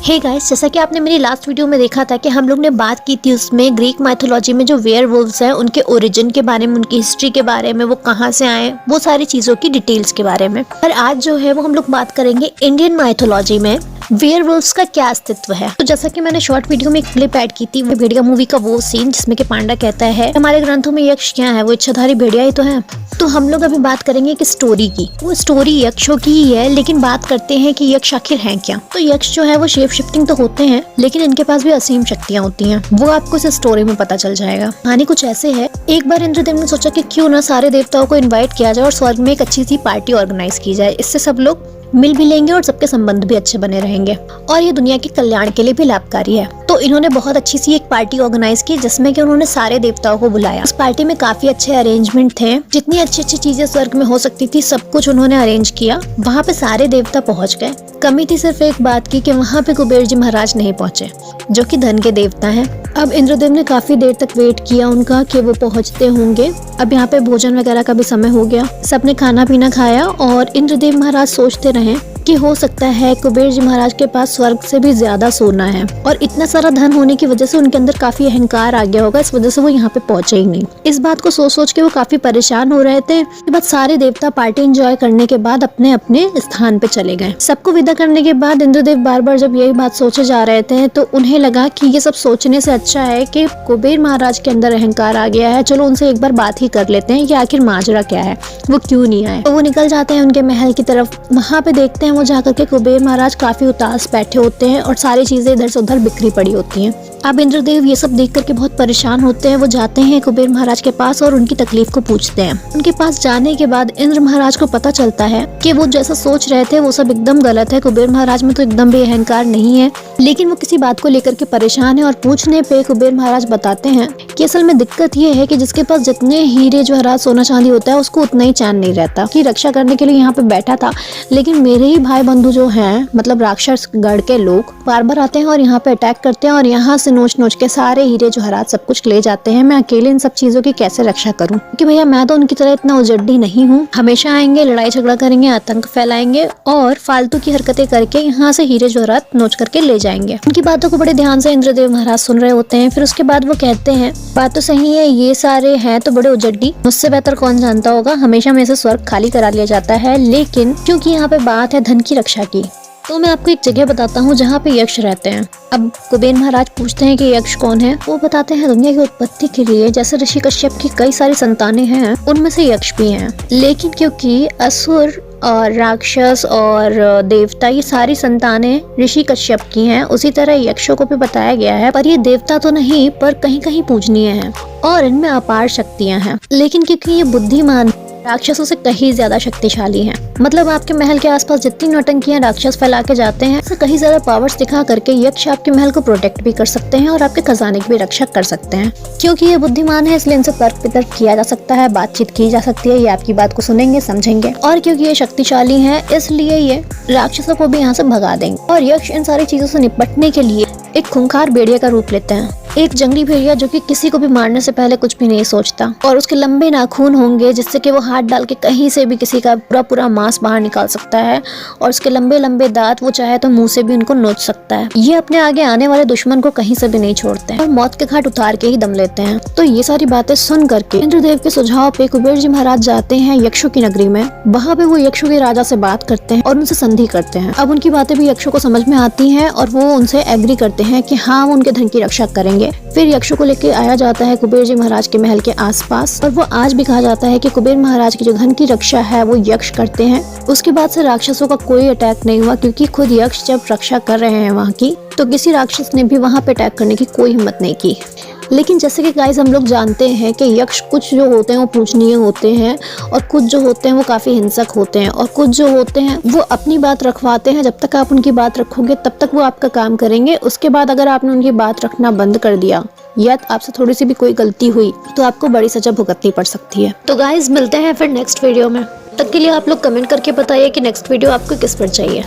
Hey guys, जैसा कि आपने मेरी लास्ट वीडियो में देखा था कि हम लोग ने बात की थी उसमें ग्रीक माइथोलॉजी में जो वेयरवुल्व्स हैं उनके ओरिजिन के बारे में, उनकी हिस्ट्री के बारे में, वो कहाँ से आए, वो सारी चीजों की डिटेल्स के बारे में। पर आज जो है वो हम लोग बात करेंगे इंडियन माइथोलॉजी में वेयरवुल्व्स का क्या अस्तित्व है। तो जैसा कि मैंने शॉर्ट वीडियो में एक क्लिप ऐड की थी, वो भेड़िया मूवी का वो सीन जिसमें कि पांडा कहता है हमारे ग्रंथों में यक्ष क्या है, वो इच्छाधारी भेड़िया ही तो है। तो हम लोग अभी बात करेंगे कि स्टोरी की, वो स्टोरी यक्षों की ही है, लेकिन बात करते हैं कि यक्ष आखिर हैं क्या। तो यक्ष जो है वो शेप शिफ्टिंग तो होते हैं, लेकिन इनके पास भी असीम शक्तियां होती हैं। वो आपको इस स्टोरी में पता चल जाएगा। कहानी कुछ ऐसे है, एक बार इंद्रदेव ने सोचा कि क्यों ना सारे देवताओं को इन्वाइट किया जाए और स्वर्ग में एक अच्छी सी पार्टी ऑर्गेनाइज की जाए। इससे सब लोग मिल भी लेंगे और सबके संबंध भी अच्छे बने रहेंगे और ये दुनिया के कल्याण के लिए भी लाभकारी है। तो इन्होंने बहुत अच्छी सी एक पार्टी ऑर्गेनाइज की जिसमें कि उन्होंने सारे देवताओं को बुलाया। इस पार्टी में काफी अच्छे अरेंजमेंट थे, जितनी अच्छी अच्छी चीजें स्वर्ग में हो सकती थी सब कुछ उन्होंने अरेंज किया। वहाँ पे सारे देवता पहुँच गए। कमी थी सिर्फ एक बात की कि वहाँ पे कुबेर जी महाराज नहीं पहुँचे, जो कि धन के देवता हैं। अब इंद्रदेव ने काफी देर तक वेट किया उनका कि वो पहुँचते होंगे। अब यहाँ पे भोजन वगैरह का भी समय हो गया, सबने खाना पीना खाया और इंद्रदेव महाराज सोचते रहे कि हो सकता है कुबेर जी महाराज के पास स्वर्ग से भी ज्यादा सोना है और इतना सारा धन होने की वजह से उनके अंदर काफी अहंकार आ गया होगा, इस वजह से वो यहाँ पे पहुंचे ही नहीं। इस बात को सोच सोच के वो काफी परेशान हो रहे थे। इसके बाद सारे देवता पार्टी एंजॉय करने के बाद अपने अपने स्थान पे चले गए। सबको विदा करने के बाद इंद्रदेव बार बार जब यही बात सोचे जा रहे थे तो उन्हें लगा कि ये सब सोचने से अच्छा है कि कुबेर महाराज के अंदर अहंकार आ गया है, चलो उनसे एक बार बात ही कर लेते हैं कि आखिर माजरा क्या है, वो क्यों नहीं आए। तो वो निकल जाते हैं उनके महल की तरफ। वहाँ पे देखते हैं वो जाकर के कुबेर महाराज काफी उदास बैठे होते हैं और सारी चीजें इधर से उधर बिखरी पड़ी होती हैं। अब इंद्रदेव ये सब देख करके बहुत परेशान होते हैं। वो जाते हैं कुबेर महाराज के पास और उनकी तकलीफ को पूछते हैं। उनके पास जाने के बाद इंद्र महाराज को पता चलता है कि वो जैसा सोच रहे थे वो सब एकदम गलत है। कुबेर महाराज में तो एकदम भी अहंकार नहीं है, लेकिन वो किसी बात को लेकर के परेशान है और पूछने पे कुबेर महाराज बताते हैं कि असल में दिक्कत ये है कि जिसके पास जितने हीरे जवाहरात सोना चांदी होता है उसको उतना ही चैन नहीं रहता। की रक्षा करने के लिए यहाँ पे बैठा था, लेकिन मेरे ही भाई बंधु जो हैं, मतलब राक्षस गढ़ के लोग बार बार आते हैं और यहाँ पे अटैक करते हैं और यहाँ से नोच नोच के सारे हीरे जवाहरात सब कुछ ले जाते हैं। मैं अकेले इन सब चीजों की कैसे रक्षा करूं, क्योंकि भैया मैं तो उनकी तरह इतना उजड्डी नहीं हूँ। हमेशा आएंगे, लड़ाई झगड़ा करेंगे, आतंक फैलाएंगे और फालतू की हरकतें करके यहाँ से हीरे जवाहरात नोच करके ले जाएंगे। उनकी बातों को बड़े ध्यान से इंद्रदेव महाराज सुन रहे होते हैं। फिर उसके बाद वो कहते हैं बात तो सही है, ये सारे हैं तो बड़े उजड्डी, मुझसे बेहतर कौन जानता होगा, हमेशा मेरे से स्वर्ग खाली करा लिया जाता है। लेकिन क्योंकि यहाँ पे बात है धन की रक्षा की, तो मैं आपको एक जगह बताता हूँ जहाँ पे यक्ष रहते हैं। अब कुबेर महाराज पूछते हैं कि यक्ष कौन है। वो बताते हैं दुनिया की उत्पत्ति के लिए जैसे ऋषि कश्यप की कई सारी संतानें हैं, उनमें से यक्ष भी हैं। लेकिन क्योंकि असुर और राक्षस और देवता ये सारी संतानें ऋषि कश्यप की हैं, उसी तरह यक्षों को भी बताया गया है। पर ये देवता तो नहीं, पर कहीं कहीं पूजनीय हैं और इनमें अपार शक्तियाँ हैं। लेकिन क्योंकि ये बुद्धिमान राक्षसों से कहीं ज्यादा शक्तिशाली हैं। मतलब आपके महल के आसपास जितनी नौटंकियां राक्षस फैला के जाते हैं, उससे कहीं ज्यादा पावर्स दिखा करके यक्ष आपके महल को प्रोटेक्ट भी कर सकते हैं और आपके खजाने की भी रक्षा कर सकते हैं। क्योंकि ये बुद्धिमान है इसलिए इनसे तर्क वितर्क किया जा सकता है, बातचीत की जा सकती है, ये आपकी बात को सुनेंगे, समझेंगे। और क्योंकि ये शक्तिशाली है इसलिए ये राक्षसों को भी यहाँ से भगा देंगे। और यक्ष इन सारी चीजों से निपटने के लिए एक खूंखार भेड़िया का रूप लेते हैं। एक जंगली भेड़िया जो कि किसी को भी मारने से पहले कुछ भी नहीं सोचता, और उसके लंबे नाखून होंगे जिससे कि वो हाथ डाल के कहीं से भी किसी का पूरा पूरा मांस बाहर निकाल सकता है। और उसके लंबे लंबे दांत, वो चाहे तो मुंह से भी उनको नोच सकता है। ये अपने आगे आने वाले दुश्मन को कहीं से भी नहीं छोड़ते हैं और मौत के घाट उतार के ही दम लेते हैं। तो ये सारी बातें सुन करके इंद्रदेव के सुझाव पे कुबेर जी महाराज जाते हैं यक्षों की नगरी में। वहाँ पे वो यक्षों के राजा से बात करते हैं और उनसे संधि करते हैं। अब उनकी बातें भी यक्षों को समझ में आती हैं और वो उनसे एग्री करते हैं कि हाँ वो उनके धन की रक्षा करेंगे। फिर यक्षों को लेके आया जाता है कुबेर जी महाराज के महल के आसपास और वो आज भी कहा जाता है कि कुबेर महाराज की जो धन की रक्षा है वो यक्ष करते हैं। उसके बाद से राक्षसों का कोई अटैक नहीं हुआ, क्योंकि खुद यक्ष जब रक्षा कर रहे हैं वहाँ की, तो किसी राक्षस ने भी वहाँ पे अटैक करने की कोई हिम्मत नहीं की। लेकिन जैसे कि गाइस हम लोग जानते हैं कि यक्ष कुछ जो होते हैं वो पूजनीय होते हैं और कुछ जो होते हैं वो काफी हिंसक होते हैं, और कुछ जो होते हैं वो अपनी बात रखवाते हैं। जब तक आप उनकी बात रखोगे तब तक वो आपका काम करेंगे। उसके बाद अगर आपने उनकी बात रखना बंद कर दिया या आपसे थोड़ी सी भी कोई गलती हुई तो आपको बड़ी सजा भुगतनी पड़ सकती है। तो गाइस मिलते हैं फिर नेक्स्ट वीडियो में। तब तक के लिए आप लोग कमेंट करके बताइए कि नेक्स्ट वीडियो आपको किस पर चाहिए।